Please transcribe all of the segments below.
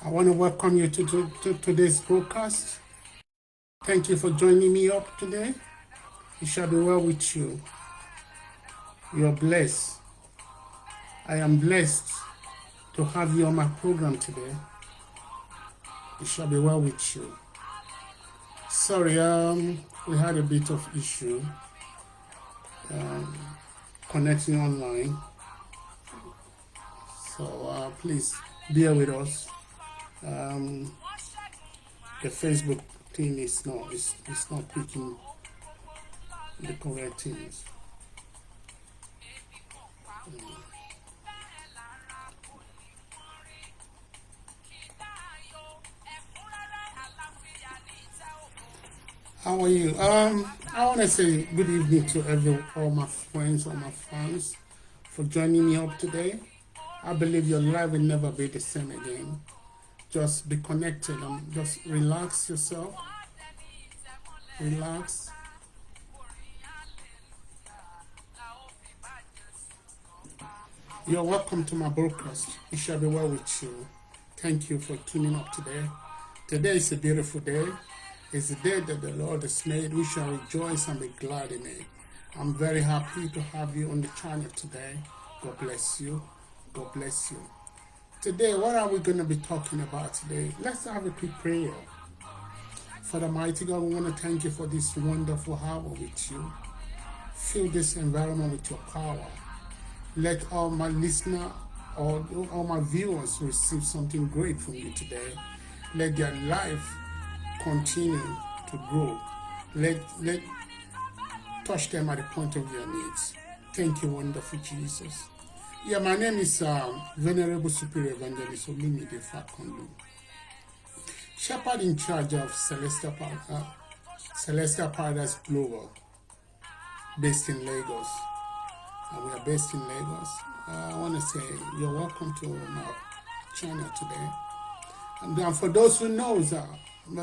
I want to welcome you to today's broadcast. Thank you for joining me up today. It shall be well with you. You are blessed. I am blessed to have you on my program today. It shall be well with you. Sorry, we had a bit of issue connecting online. So please bear with us. The Facebook thing is not picking the correct things. How are you? I want to say good evening to all my friends, all my fans, for joining me up today. I believe your life will never be the same again. Just be connected and just relax yourself. Relax. You're welcome to my broadcast. It shall be well with you. Thank you for tuning up today. Today is a beautiful day. It's the day that the Lord has made. We shall rejoice and be glad in it. I'm very happy to have you on the channel today. God bless you. God bless you. Today, what are we going to be talking about today? Let's have a quick prayer. Father mighty God, we want to thank you for this wonderful hour with you. Fill this environment with your power. Let all my listeners, all my viewers receive something great from you today. Let their life continue to grow. Let touch them at the point of their needs. Thank you, wonderful Jesus. Yeah, my name is Venerable Superior Evangelist Olumide Fakanlu, Shepherd in charge of Celestial Paradise Global, based in Lagos. We are based in Lagos. I want to say you're welcome to my channel today. And for those who knows,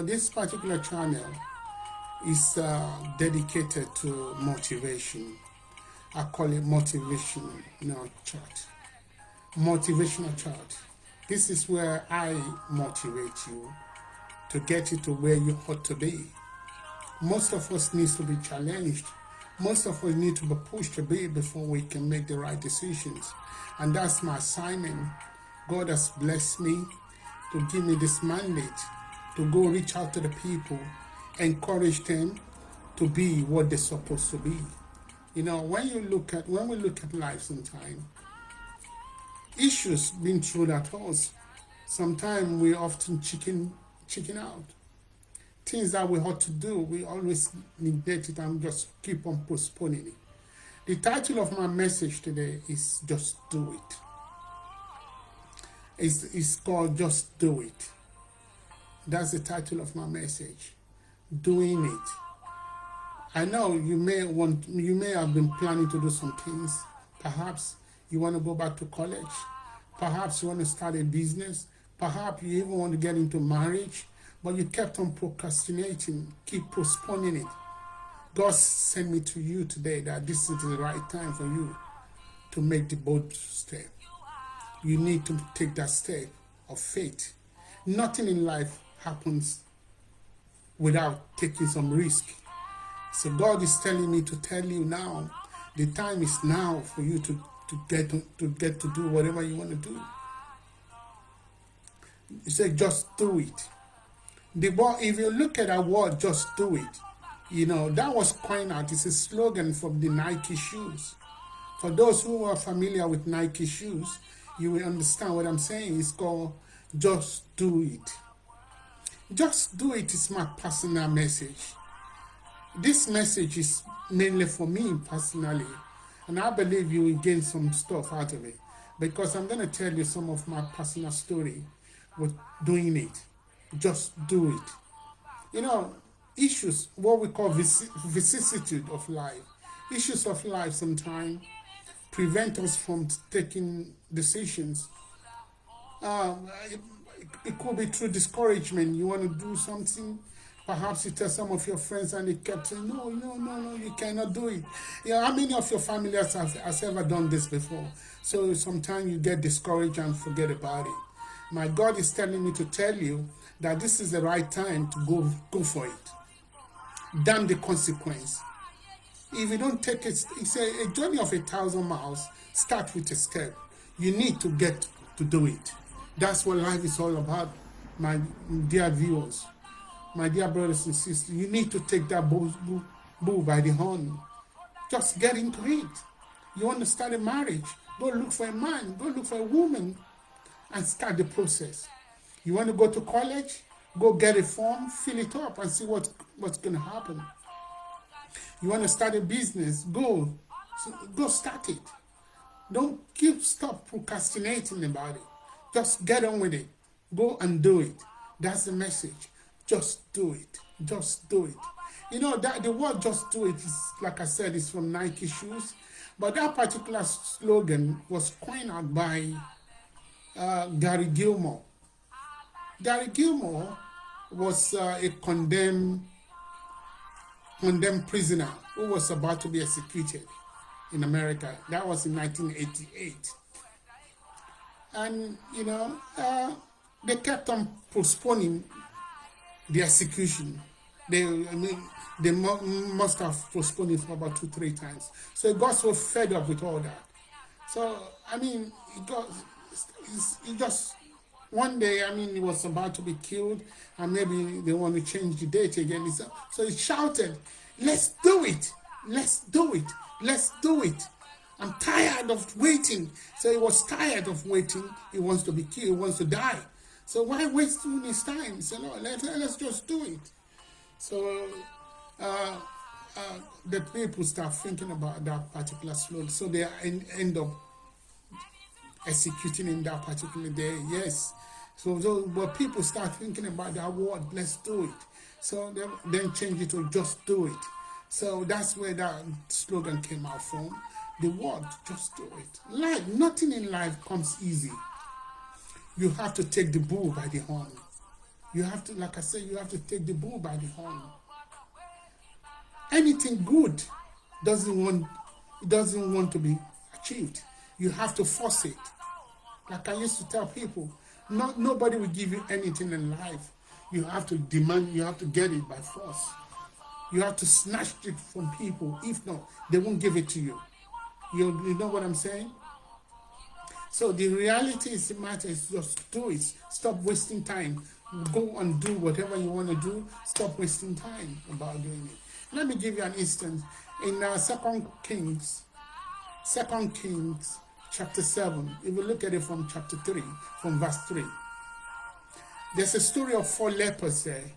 this particular channel is dedicated to motivation. I call it motivational chat. Motivational chat. This is where I motivate you to get you to where you ought to be. Most of us need to be challenged. Most of us need to be pushed a bit before we can make the right decisions. And that's my assignment. God has blessed me to give me this mandate to go reach out to the people, encourage them to be what they're supposed to be. You know, when we look at life sometimes, issues being thrown at us, sometimes we often chicken out. Things that we ought to do, we always neglect it and just keep on postponing it. The title of my message today is Just Do It. It's called Just Do It. That's the title of my message. Doing it. I know you may have been planning to do some things. Perhaps you want to go back to college. Perhaps you want to start a business. Perhaps you even want to get into marriage, but you kept on procrastinating, keep postponing it. God sent me to you today that this is the right time for you to make the bold step. You need to take that step of faith. Nothing in life happens without taking some risk. So God is telling me to tell you now, the time is now for you to get to do whatever you want to do. He said, just do it. If you look at that word, just do it, you know, that was coined out. It's a slogan from the Nike shoes. For those who are familiar with Nike shoes, you will understand what I'm saying. It's called Just Do It. Just do it is my personal message. This message is mainly for me personally, and I believe you will gain some stuff out of it, because I'm going to tell you some of my personal story with doing it. Just do it. You know, issues, what we call vicissitude of life. Issues of life sometimes prevent us from taking decisions. It could be through discouragement. You want to do something, perhaps you tell some of your friends and they kept saying, no, you cannot do it. Yeah, how many of your family has ever done this before? So sometimes you get discouraged and forget about it. My God is telling me to tell you that this is the right time to go for it. Damn the consequence. If you don't take it, it's a journey of 1,000 miles. Start with a step. You need to get to do it. That's what life is all about, my dear viewers, my dear brothers and sisters. You need to take that bull by the horn. Just get into it. You want to start a marriage? Go look for a man. Go look for a woman and start the process. You want to go to college? Go get a form, fill it up, and see what's going to happen. You want to start a business? Go start it. Don't stop procrastinating about it. Just get on with it. Go and do it. That's the message. Just do it. Just do it. You know that the word "just do it" is, like I said, is from Nike shoes, but that particular slogan was coined out by Gary Gilmore. Gary Gilmore was a condemned prisoner who was about to be executed in America. That was in 1988. And, you know, they kept on postponing the execution. They must have postponed it for about 2-3 times. So he got so fed up with all that. So, I mean, he just, one day, I mean, he was about to be killed, and maybe they want to change the date again. So he shouted, "Let's do it! Let's do it! Let's do it! I'm tired of waiting." So he was tired of waiting. He wants to be killed. He wants to die. So why wasting his time? He said, "No, let's just do it." So the people start thinking about that particular slogan. So they end up executing him that particular day. Yes. So but people start thinking about that word, "Let's do it." So they then change it to "just do it." So that's where that slogan came out from. The word "just do it." Life, nothing in life comes easy. You have to take the bull by the horn. You have to, like I said, you have to take the bull by the horn. Anything good doesn't want to be achieved. You have to force it. Like I used to tell people, nobody will give you anything in life. You have to demand, you have to get it by force. You have to snatch it from people. If not, they won't give it to you. You know what I'm saying? So the reality is, the matter is, just do it. Stop wasting time. Go and do whatever you want to do. Stop wasting time about doing it. Let me give you an instance. In 2 Kings chapter 7, if you look at it from chapter 3, from verse 3, there's a story of 4 lepers there.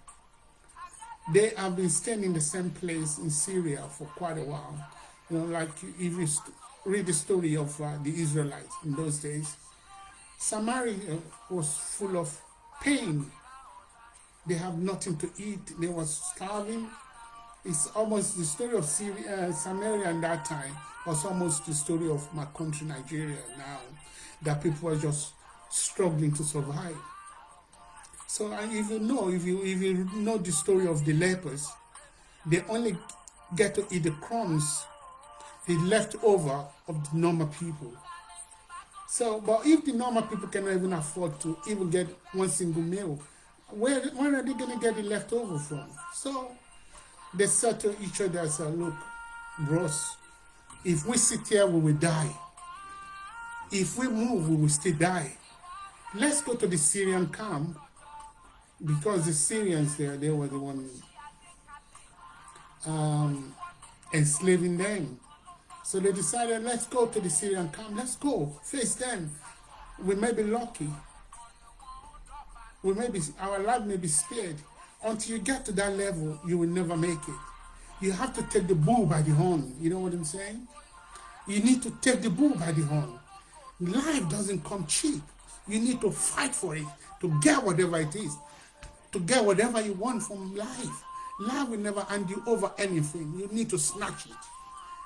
They have been staying in the same place in Syria for quite a while. You know, like if you read the story of the Israelites in those days, Samaria was full of pain. They have nothing to eat. They were starving. It's almost the story of Samaria in that time was almost the story of my country, Nigeria, now, that people are just struggling to survive. So if you know the story of the lepers, they only get to eat the crumbs, the leftover of the normal people. So, but if the normal people cannot even afford to even get one single meal, where are they going to get the leftover from? So they said to each other, "Look, bros, if we sit here, we will die. If we move, we will still die. Let's go to the Syrian camp," because the Syrians there, they were the ones enslaving them. So they decided, let's go to the Syrian camp. Let's go face them. We may be lucky. Our life may be spared. Until you get to that level, you will never make it. You have to take the bull by the horn. You know what I'm saying? You need to take the bull by the horn. Life doesn't come cheap. You need to fight for it, to get whatever it is, to get whatever you want from life. Life will never hand you over anything. You need to snatch it.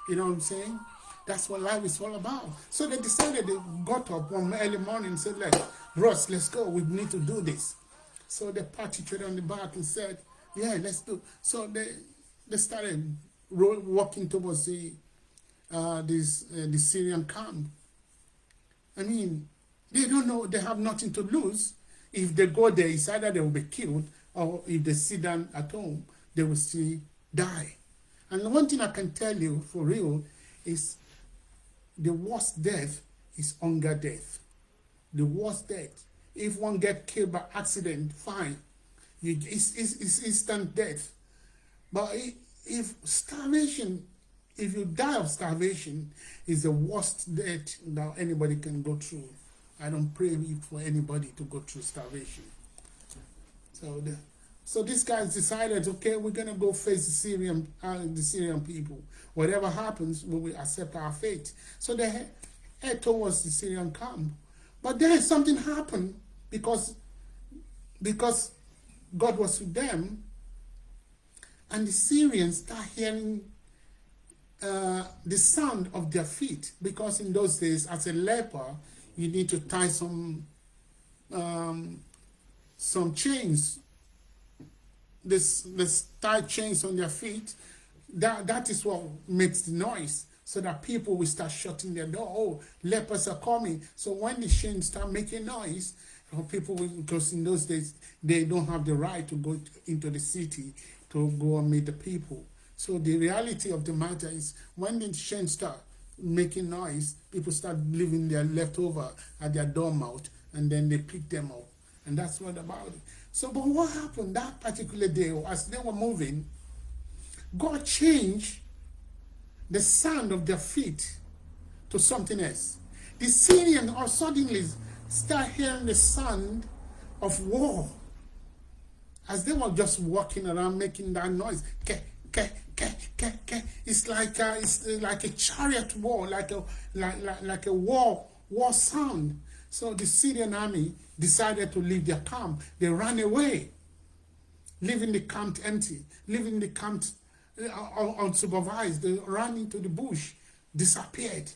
You know what I'm saying? That's what life is all about. So they decided, they got up one early morning and said, "Ross, let's go. We need to do this." So they patted each other on the back and said, "Yeah, let's do." So they started walking towards the Syrian camp. I mean, They don't know, they have nothing to lose. If they go there, it's either they will be killed, or if they sit down at home, they will still die. And one thing I can tell you for real is the worst death is hunger death. The worst death. If one get killed by accident, fine. It's instant death. But if starvation, if you die of starvation, is the worst death that anybody can go through. I don't pray for anybody to go through starvation. So these guys decided, okay, we're gonna go face the Syrian people. Whatever happens, we will accept our fate. So they head towards the Syrian camp. But then something happened because God was with them, and the Syrians start hearing the sound of their feet, because in those days, as a leper, you need to tie some chains. This tie chains on their feet. That is what makes the noise, so that people will start shutting their door. Oh, lepers are coming. So when the chains start making noise, people will, because in those days they don't have the right to go into the city to go and meet the people. So the reality of the matter is, when the chains start making noise, people start leaving their leftover at their door mouth, and then they pick them up. And that's what about it. So, but what happened that particular day, as they were moving, God changed the sound of their feet to something else. The Syrians all suddenly start hearing the sound of war, as they were just walking around making that noise. It's like a chariot war, like a war sound. So the Syrian army decided to leave their camp. They ran away, leaving the camp empty, leaving the camp unsupervised. They ran into the bush, disappeared.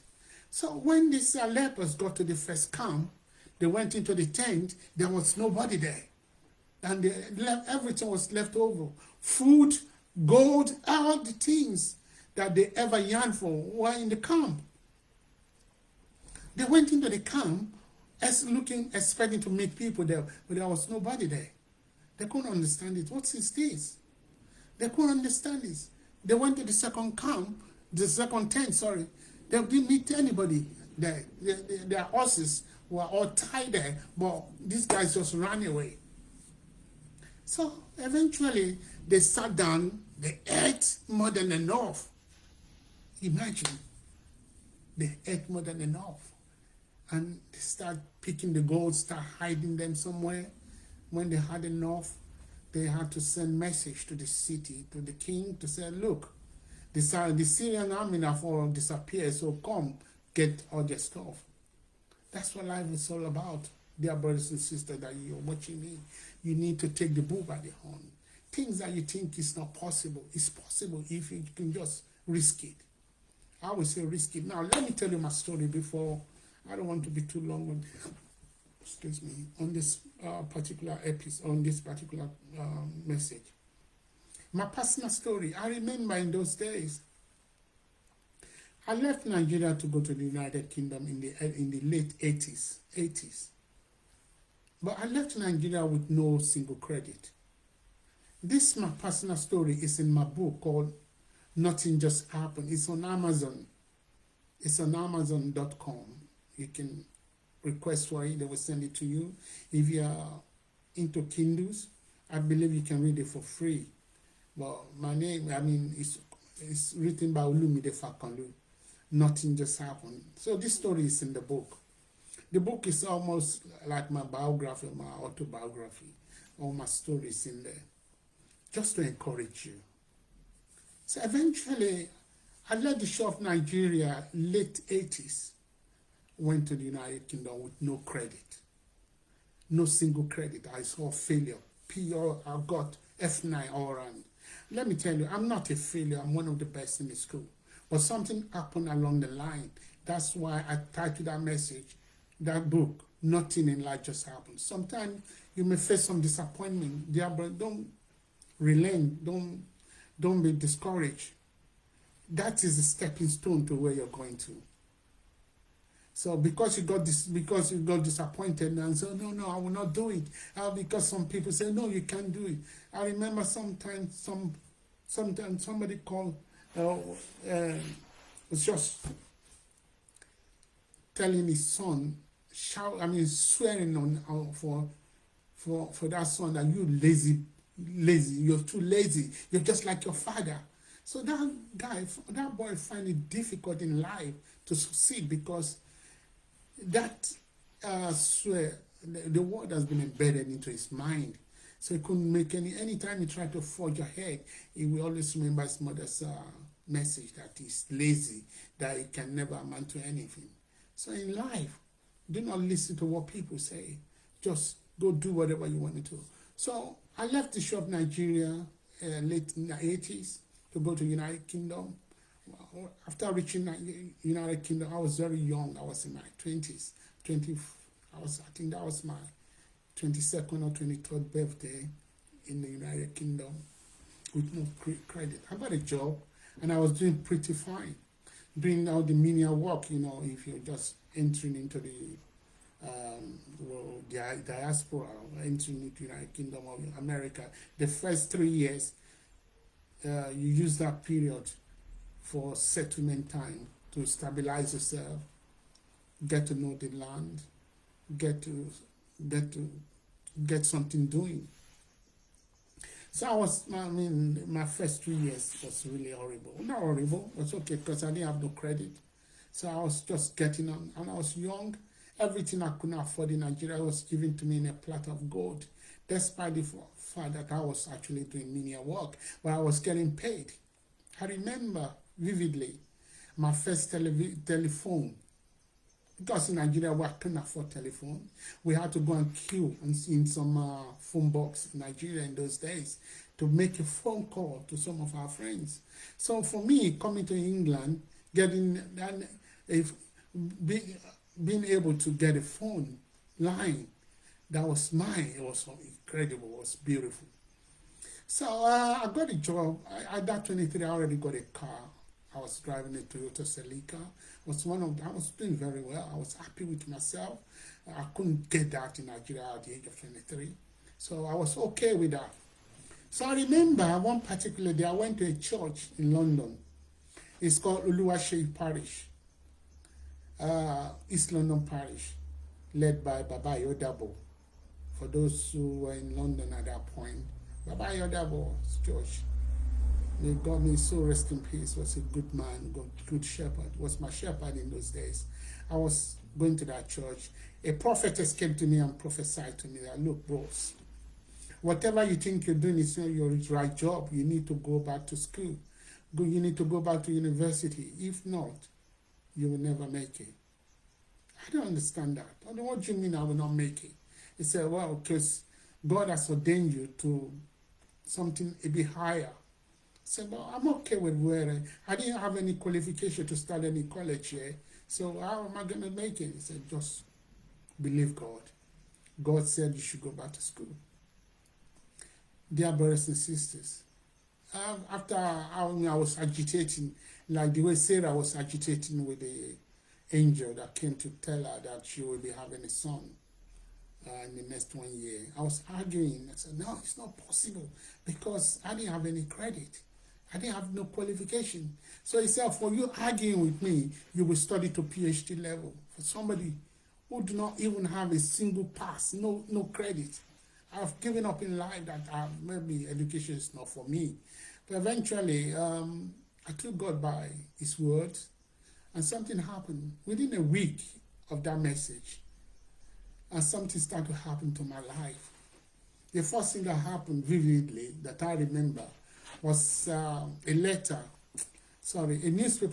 So when these lepers got to the first camp, they went into the tent. There was nobody there, and everything was left over. Food, gold, all the things that they ever yearned for were in the camp. They went into the camp expecting to meet people there, but there was nobody there. They couldn't understand it. What is this? They couldn't understand this. They went to the second camp, the second tent, sorry. They didn't meet anybody there. Their horses were all tied there, but these guys just ran away. So eventually they sat down, they ate more than enough. Imagine, they ate more than enough. And they start picking the gold, start hiding them somewhere. When they had enough, they had to send message to the city, to the king, to say, look, the Syrian army have all disappeared, so come, get all their stuff. That's what life is all about, dear brothers and sisters that you're watching me. You need to take the bull by the horn. Things that you think is not possible, it's possible if you can just risk it. I would say risk it. Now, let me tell you my story before. I don't want to be too long on, excuse me, on this particular episode, on this particular message. My personal story. I remember in those days, I left Nigeria to go to the United Kingdom in the late 80s. But I left Nigeria with no single credit. This my personal story is in my book called Nothing Just Happened. It's on Amazon. It's on Amazon.com. You can request for it, they will send it to you. If you are into Kindles, I believe you can read it for free. But my name, it's written by Olumide Fakanlu. Nothing Just Happened. So this story is in the book. The book is almost like my biography, my autobiography. All my stories in there, just to encourage you. So eventually, I left the shore of Nigeria late 80s. Went to the United Kingdom with no credit, no single credit. I saw failure. I got F9 all around. Let me tell you, I'm not a failure. I'm one of the best in the school. But something happened along the line. That's why I titled that message, that book, Nothing in Life Just Happened. Sometimes you may face some disappointment. Dear brother, don't relent. Don't be discouraged. That is a stepping stone to where you're going to. So because you got disappointed and said, no, I will not do it. Because some people say, no, you can't do it. I remember sometimes somebody called, was just telling his son, swearing on for that son that you lazy, you're too lazy, you're just like your father. So that boy find it difficult in life to succeed because that swear, the word has been embedded into his mind. So he couldn't make anytime he tried to forge ahead, he will always remember his mother's message that he's lazy, that he can never amount to anything. So in life, do not listen to what people say. Just go do whatever you want to do. So I left the shore of Nigeria late in the 80s to go to United Kingdom. After reaching United Kingdom, I was very young. I was in my 20s. I think that was my 22nd or 23rd birthday in the United Kingdom with no credit. I got a job and I was doing pretty fine. Doing all the menial work, if you're just entering into the diaspora, entering into the United Kingdom of America. The first 3 years, you use that period for settlement time to stabilize yourself, get to know the land, get something doing. So my first 3 years was really horrible. Not horrible, it was okay because I didn't have no credit. So I was just getting on, and I was young. Everything I couldn't afford in Nigeria was given to me in a platter of gold, despite the fact that I was actually doing menial work, but I was getting paid. I remember vividly my first telephone. Because in Nigeria we couldn't afford telephone, we had to go and queue in some phone box in Nigeria in those days to make a phone call to some of our friends. So for me, coming to England, being able to get a phone line that was mine, it was incredible, it was beautiful. So I got a job. At that 23, I already got a car. I was driving a Toyota Celica. I was doing very well. I was happy with myself. I couldn't get that in Nigeria at the age of 23. So I was okay with that. So I remember one particular day I went to a church in London. It's called Olumide Parish, East London Parish, led by Baba Yodabo. For those who were in London at that point, Baba Yodabo's church, may God may so rest in peace, was a good man, good shepherd, was my shepherd in those days. I was going to that church. A prophetess came to me and prophesied to me that, look, bros, whatever you think you're doing is not your right job. You need to go back to school. You need to go back to university. If not, you will never make it. I don't understand that. I don't know what you mean I will not make it. He said, well, because God has ordained you to something a bit higher. I said, well, I'm okay with where I didn't have any qualification to start any college here. So how am I going to make it? He said, just believe God. God said you should go back to school. Dear brothers and sisters, after I was agitating, like the way Sarah was agitating with the angel that came to tell her that she will be having a son in the next 1 year. I was arguing. I said, no, it's not possible because I didn't have any credit. I didn't have no qualification. So he said, for you arguing with me, you will study to PhD level. For somebody who do not even have a single pass, no credit. I've given up in life that maybe education is not for me. But eventually, I took God by his words, and something happened. Within a week of that message, and something started to happen to my life. The first thing that happened vividly, that I remember, was a newspaper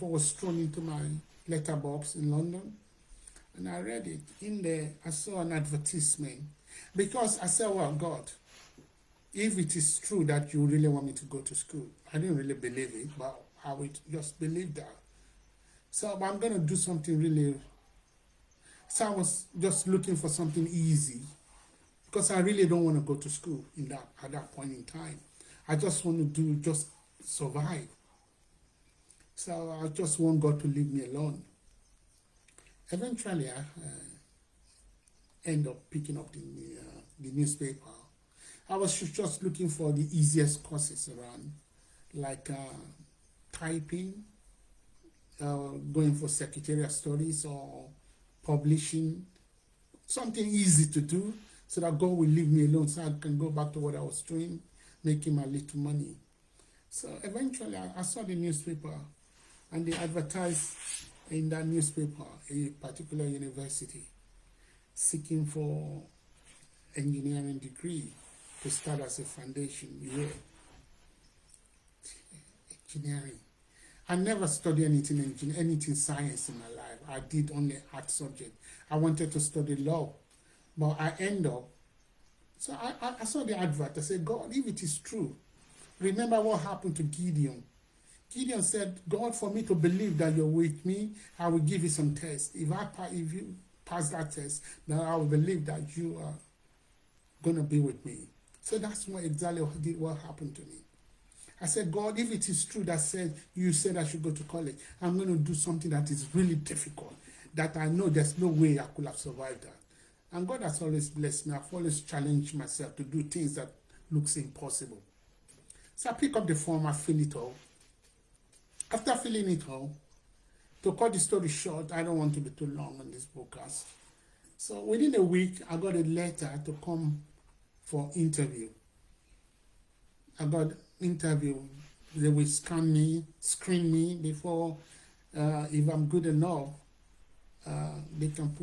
was thrown into my letterbox in London, and I read it. In there, I saw an advertisement. Because I said, well, God, if it is true that you really want me to go to school, I didn't really believe it, but I would just believe that. So I'm going to do something really. So I was just looking for something easy because I really don't want to go to school at that point in time. I just want to just survive. So I just want God to leave me alone. Eventually, I end up picking up the newspaper. I was just looking for the easiest courses around, like typing, going for secretarial studies or publishing, something easy to do so that God will leave me alone so I can go back to what I was doing, making my little money. So eventually I saw the newspaper and they advertised in that newspaper a particular university seeking for engineering degree to start as a foundation year. Engineering. I never studied anything science in my life. I did only art subject. I wanted to study law, but I end up. So I saw the advert. I said, God, if it is true, remember what happened to Gideon. Gideon said, God, for me to believe that you're with me, I will give you some tests. If you pass that test, then I will believe that you are going to be with me. So that's exactly what happened to me. I said, God, if it is true that you said I should go to college, I'm going to do something that is really difficult, that I know there's no way I could have survived that. And God has always blessed me. I've always challenged myself to do things that looks impossible. So I pick up the form, I fill it all. After filling it all, to cut the story short, I don't want to be too long on this podcast. So within a week, I got a letter to come for interview. I got interview. They will screen me before, if I'm good enough, they can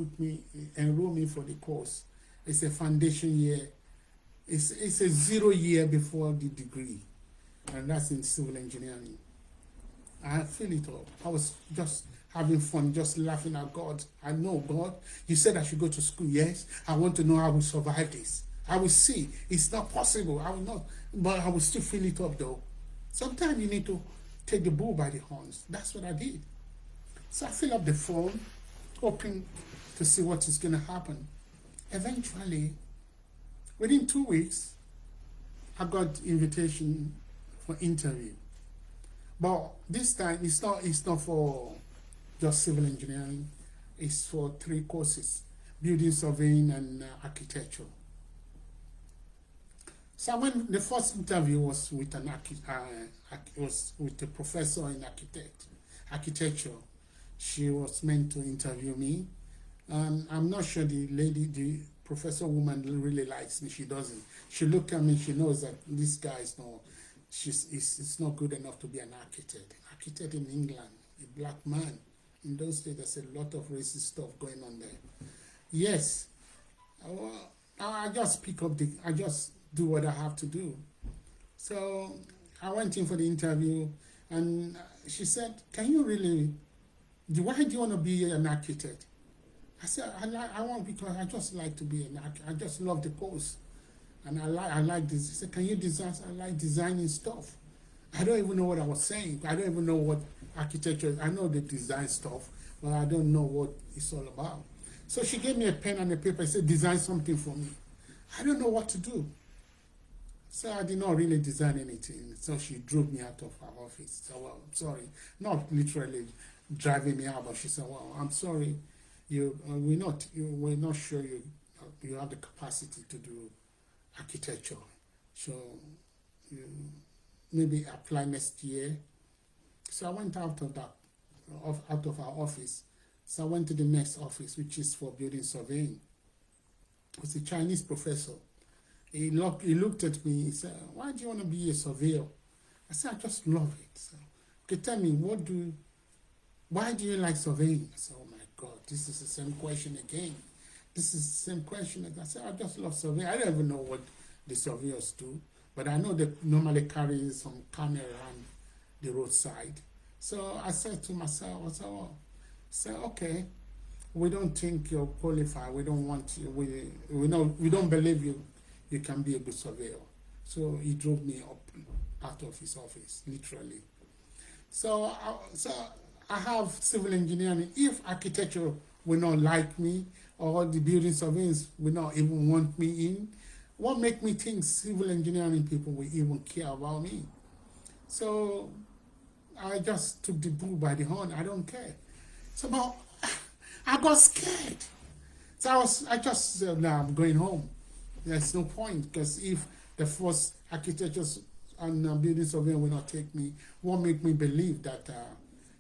enroll me for the course. It's a foundation year. It's a 0 year before the degree, and that's in civil engineering. I fill it up. I was just having fun, just laughing at God. I know, God, you said I should go to school. Yes, I want to know how I will survive this. I will see. It's not possible. I will not, but I will still fill it up though. Sometimes you need to take the bull by the horns. That's what I did. So I fill up the form, hoping to see what is going to happen. Eventually, within 2 weeks, I got invitation for interview. But this time, it's not for just civil engineering. It's for 3 courses: building surveying and architecture. So when the first interview was with a professor in architecture. She was meant to interview me, and I'm not sure the professor woman really likes me. She doesn't. She looked at me. She knows that this guy is not. It's not good enough to be an architect. An architect in England, a black man. In those days, there's a lot of racist stuff going on there. Yes, I just pick up I just do what I have to do. So I went in for the interview, and she said, "Can you really? Why do you want to be an architect?" I said, "I want because I just like to be an architect. I just love the course, and I like this." She said, "Can you design?" I like designing stuff. I don't even know what I was saying. I don't even know what architecture is. I know the design stuff, but I don't know what it's all about. So she gave me a pen and a paper and said, "Design something for me." I don't know what to do. So I did not really design anything. So she drove me out of her office. So, well, I'm sorry. Not literally driving me out, but she said, "Well, I'm sorry. We're not sure you have the capacity to do architecture. So you maybe apply next year." So I went out of our office. So I went to the next office, which is for building surveying. It was a Chinese professor. He looked at me. He said, "Why do you want to be a surveyor?" I said, "I just love it." So, okay, tell me, why do you like surveying? I said, "Oh my God, this is the same question again. This is the same question." I said, "I just love surveying. I don't even know what the surveyors do, but I know they normally carry some camera around the roadside." So I said to myself, "Okay, we don't think you're qualified. We don't want you. We don't believe you can be a good surveyor." So he drove me out of his office, literally. So I have civil engineering. If architecture will not like me, or the building surveyors will not even want me in, what make me think civil engineering people will even care about me? So I just took the bull by the horn. I don't care. So I got scared. So I just said, no, I'm going home. There's no point, because if the first architectures and building surveying will not take me, what make me believe that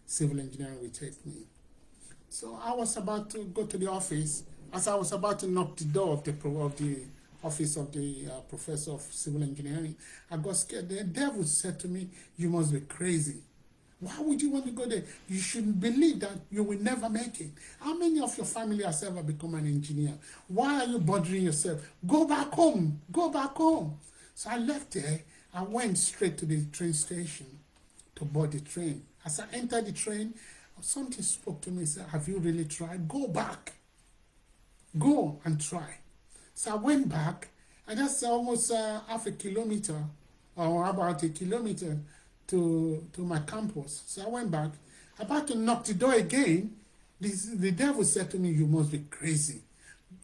civil engineering will take me? So I was about to go to the office. As I was about to knock the door of the office of the professor of civil engineering, I got scared. The devil said to me, "You must be crazy. Why would you want to go there? You should believe that you will never make it. How many of your family has ever become an engineer? Why are you bothering yourself? Go back home. Go back home." So I left there. I went straight to the train station to board the train. As I entered the train, something spoke to me and said, "Have you really tried? Go back. Go and try." So I went back, and that's almost half a kilometer, or about a kilometer to my campus. So I went back, about to knock the door again. The devil said to me, "You must be crazy.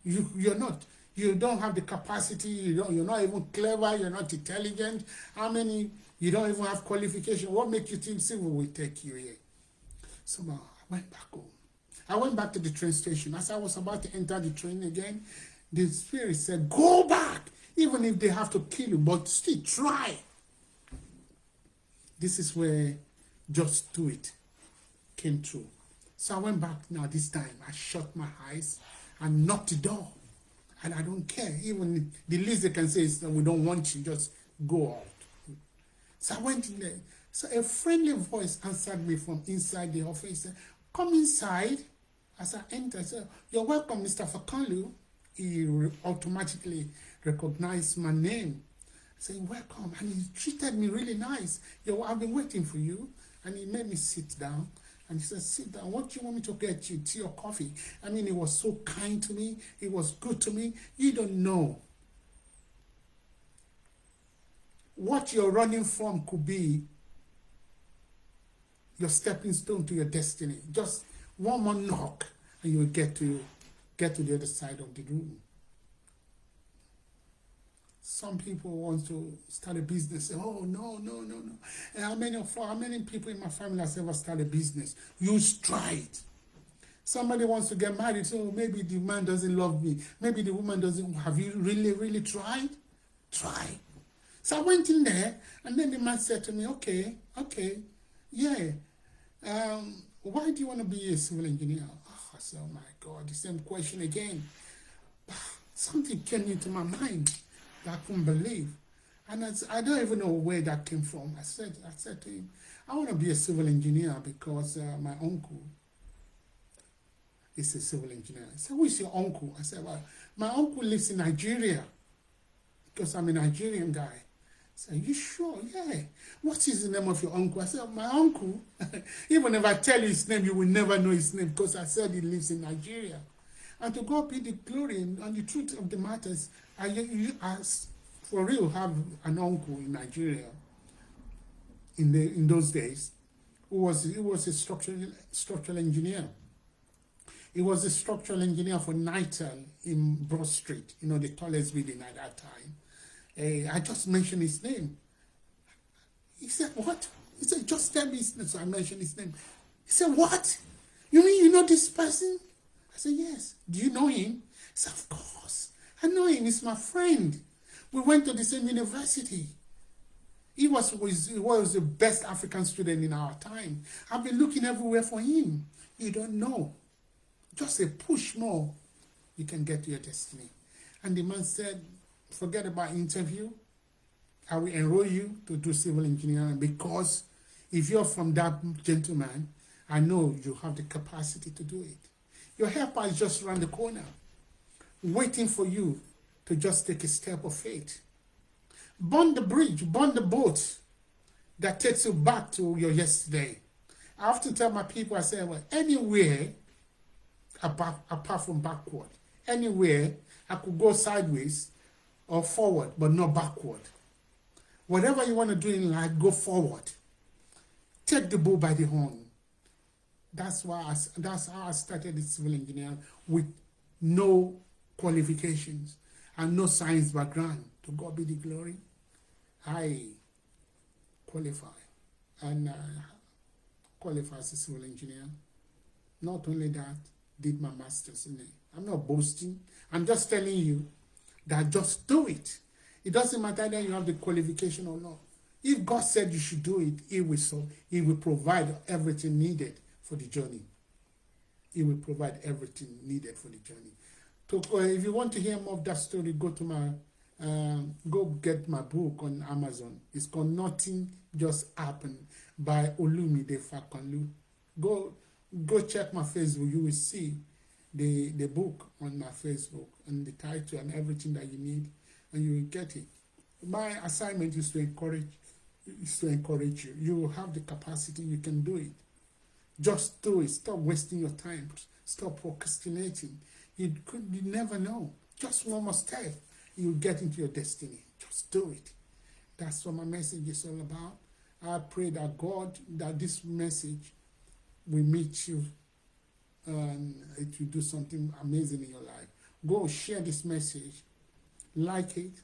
You're not. You don't have the capacity. You're not even clever. You're not intelligent. How many? You don't even have qualification. What makes you think civil will take you here?" So I went back home. I went back to the train station. As I was about to enter the train again, the spirit said, "Go back, even if they have to kill you, but still try." This is where "just do it" came true. So I went back now. This time I shut my eyes and knocked the door. And I don't care. Even the least they can say is that we don't want you, just go out. So I went in there. So a friendly voice answered me from inside the office. He said, "Come inside." As I entered, I said, "You're welcome, Mr. Fakanlu." He automatically recognized my name. I said, "Welcome." And he treated me really nice. "I've been waiting for you." And he made me sit down. And he said, "Sit down. What do you want me to get you? Tea or coffee?" I mean, he was so kind to me. He was good to me. You don't know. What you're running from could be your stepping stone to your destiny. Just one more knock, and you'll get to the other side of the room. Some people want to start a business. Say, "Oh, no, no, no, no." And how many people in my family has ever started a business? You try it. Somebody wants to get married. So maybe the man doesn't love me. Maybe the woman doesn't. Have you really, really tried? Try. So I went in there, and then the man said to me, okay, yeah. Why do you want to be a civil engineer?" Oh, I said, "Oh my God, the same question again." Something came into my mind that I couldn't believe. And I don't even know where that came from. I said to him, "I want to be a civil engineer because my uncle is a civil engineer." He said, "Who is your uncle?" I said, "Well, my uncle lives in Nigeria because I'm a Nigerian guy." I said, "You sure?" "Yeah." "What is the name of your uncle?" I said, "My uncle." Even if I tell you his name, you will never know his name because I said he lives in Nigeria. And to God be the glory, and the truth of the matter is, I for real have an uncle in Nigeria in those days who was a structural engineer. He was a structural engineer for Nitel in Broad Street, the tallest building at that time. I just mentioned his name. He said, "What?" He said, "Just tell me his name." So I mentioned his name. He said, "What? You mean you know this person?" I said, "Yes." "Do you know him?" He said, "Of course. I know him. He's my friend. We went to the same university. He was the best African student in our time. I've been looking everywhere for him." You don't know. Just a push more, you can get to your destiny. And the man said, "Forget about interview. I will enroll you to do civil engineering because if you're from that gentleman, I know you have the capacity to do it. Your helper is just around the corner, waiting for you to just take a step of faith. Burn the bridge, burn the boat that takes you back to your yesterday." I often tell my people, I say, "Well, anywhere apart from backward, anywhere I could go sideways or forward, but not backward. Whatever you want to do in life, go forward. Take the bull by the horn." That's how I started the civil engineering, with no qualifications and no science background. To God be the glory. I qualify and qualify as a civil engineer. Not only that, did my master's in it. I'm not boasting. I'm just telling you that just do it. It doesn't matter that you have the qualification or not. If God said you should do it, He will provide everything needed for the journey. He will provide everything needed for the journey. If you want to hear more of that story, go get my book on Amazon. It's called Nothing Just Happened by Olumide Fakanlu. Go check my Facebook. You will see the book on my Facebook and the title and everything that you need, and you will get it. My assignment is to encourage you. You have the capacity. You can do it. Just do it. Stop wasting your time. Stop procrastinating. You never know. Just one more step, you'll get into your destiny. Just do it. That's what my message is all about. I pray that this message will meet you and it will do something amazing in your life. Go share this message, like it,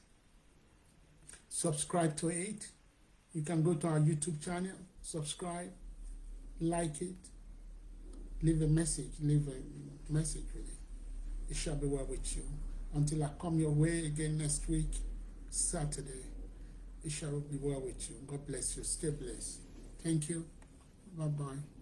subscribe to it. You can go to our YouTube channel, subscribe, like it, leave a message with it. It shall be well with you. Until I come your way again next week, Saturday, it shall be well with you. God bless you. Stay blessed. Thank you. Bye-bye.